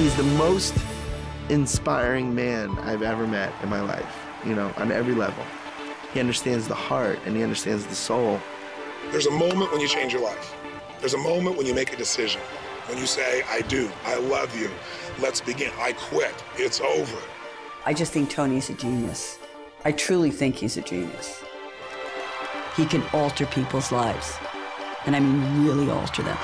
He's the most inspiring man I've ever met in my life, you know, on every level. He understands the heart and he understands the soul. There's a moment when you change your life. There's a moment when you make a decision. When you say, I do, I love you, let's begin, I quit, it's over. I just think Tony's a genius. I truly think he's a genius. He can alter people's lives, and I mean really alter them.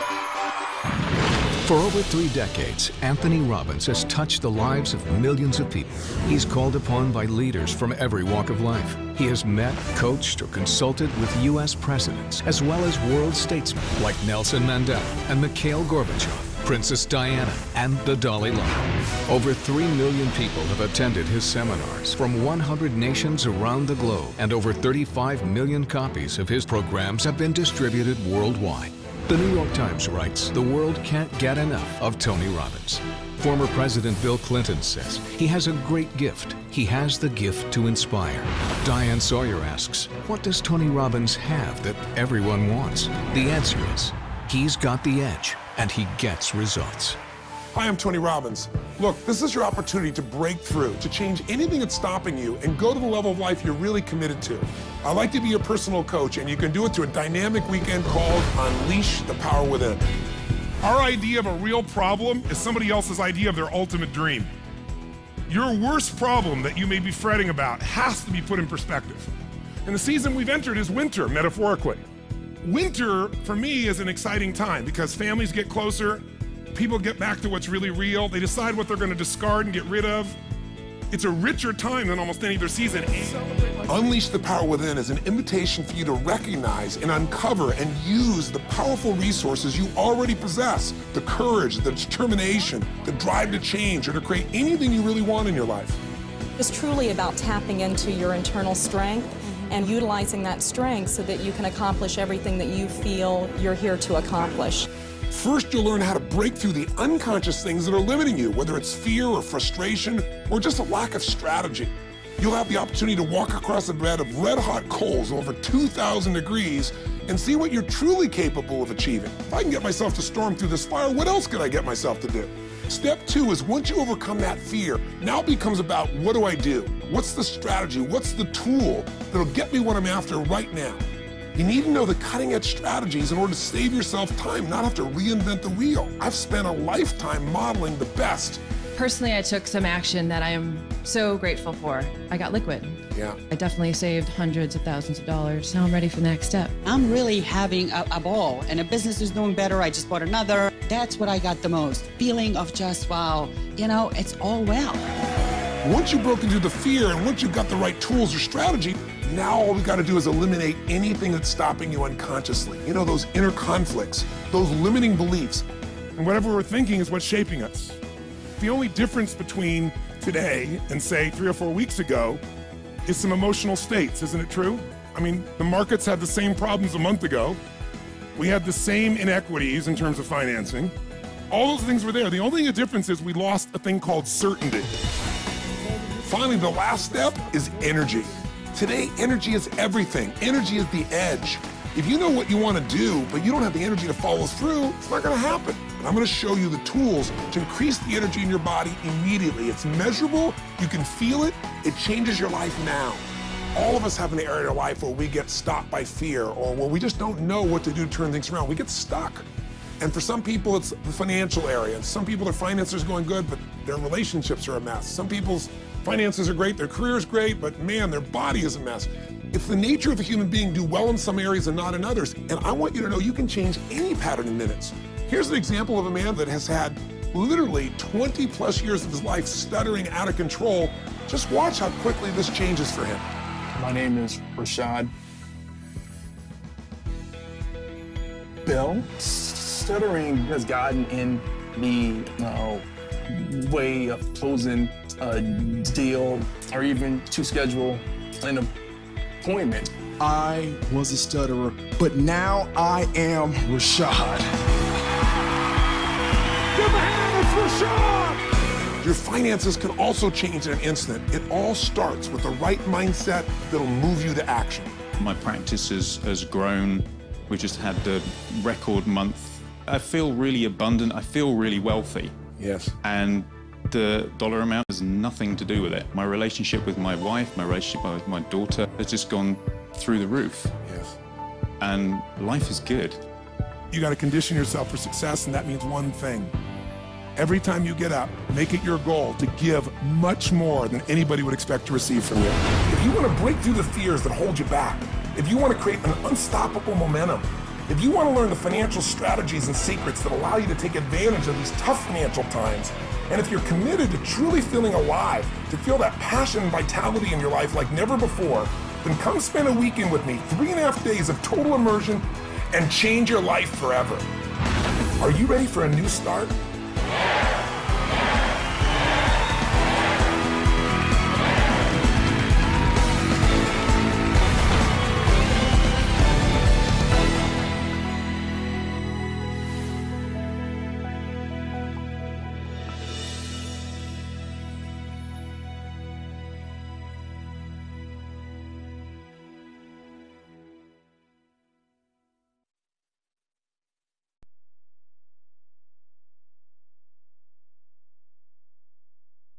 For over 3 decades, Anthony Robbins has touched the lives of millions of people. He's called upon by leaders from every walk of life. He has met, coached, or consulted with U.S. presidents, as well as world statesmen like Nelson Mandela and Mikhail Gorbachev, Princess Diana, and the Dalai Lama. Over 3 million people have attended his seminars from 100 nations around the globe, and over 35 million copies of his programs have been distributed worldwide. The New York Times writes, the world can't get enough of Tony Robbins. Former President Bill Clinton says he has a great gift. He has the gift to inspire. Diane Sawyer asks, what does Tony Robbins have that everyone wants? The answer is, he's got the edge, and he gets results. Hi, I'm Tony Robbins. Look, this is your opportunity to break through, to change anything that's stopping you and go to the level of life you're really committed to. I'd like to be your personal coach, and you can do it through a dynamic weekend called Unleash the Power Within. Our idea of a real problem is somebody else's idea of their ultimate dream. Your worst problem that you may be fretting about has to be put in perspective. And the season we've entered is winter, metaphorically. Winter, for me, is an exciting time because families get closer, people get back to what's really real, they decide what they're going to discard and get rid of. It's a richer time than almost any other season. Unleash the Power Within is an invitation for you to recognize and uncover and use the powerful resources you already possess. The courage, the determination, the drive to change or to create anything you really want in your life. It's truly about tapping into your internal strength and utilizing that strength so that you can accomplish everything that you feel you're here to accomplish. First, you'll learn how to break through the unconscious things that are limiting you, whether it's fear or frustration or just a lack of strategy. You'll have the opportunity to walk across a bed of red-hot coals over 2,000 degrees and see what you're truly capable of achieving. If I can get myself to storm through this fire, what else could I get myself to do? Step 2 is once you overcome that fear, now it becomes about what do I do? What's the strategy? What's the tool that'll get me what I'm after right now? You need to know the cutting-edge strategies in order to save yourself time, not have to reinvent the wheel. I've spent a lifetime modeling the best. Personally, I took some action that I am so grateful for. I got liquid. Yeah. I definitely saved hundreds of thousands of dollars. Now I'm ready for the next step. I'm really having a ball, and the business is doing better. I just bought another. That's what I got the most. Feeling of just, wow, you know, it's all well. Once you've broken through the fear and once you've got the right tools or strategy, now all we got to do is eliminate anything that's stopping you unconsciously. You know, those inner conflicts, those limiting beliefs. And whatever we're thinking is what's shaping us. The only difference between today and, say, 3 or 4 weeks ago is some emotional states, isn't it true? I mean, the markets had the same problems a month ago. We had the same inequities in terms of financing. All those things were there. The only difference is we lost a thing called certainty. Finally, the last step is energy. Today, energy is everything. Energy is the edge. If you know what you want to do, but you don't have the energy to follow through, it's not going to happen. And I'm going to show you the tools to increase the energy in your body immediately. It's measurable, you can feel it, it changes your life now. All of us have an area of life where we get stopped by fear or where we just don't know what to do to turn things around. We get stuck. And for some people, it's the financial area. And some people, their finances are going good, but their relationships are a mess. Some people's finances are great, their career is great, but man, their body is a mess. It's the nature of a human being to do well in some areas and not in others. And I want you to know you can change any pattern in minutes. Here's an example of a man that has had literally 20 plus years of his life stuttering out of control. Just watch how quickly this changes for him. My name is Rashad. Bill, stuttering has gotten in the way of closing a deal or even to schedule an appointment. I was a stutterer, but now I am Rashad. Give a hand for Rashad! Your finances can also change in an instant. It all starts with the right mindset that'll move you to action. My practice has grown. We just had the record month. I feel really abundant. I feel really wealthy. Yes. And the dollar amount has nothing to do with it. My relationship with my wife, my relationship with my daughter has just gone through the roof. Yes. And life is good. You got to condition yourself for success, and that means one thing. Every time you get up, make it your goal to give much more than anybody would expect to receive from you. If you want to break through the fears that hold you back, if you want to create an unstoppable momentum, if you want to learn the financial strategies and secrets that allow you to take advantage of these tough financial times, and if you're committed to truly feeling alive, to feel that passion and vitality in your life like never before, then come spend a weekend with me, 3.5 days of total immersion, and change your life forever. Are you ready for a new start?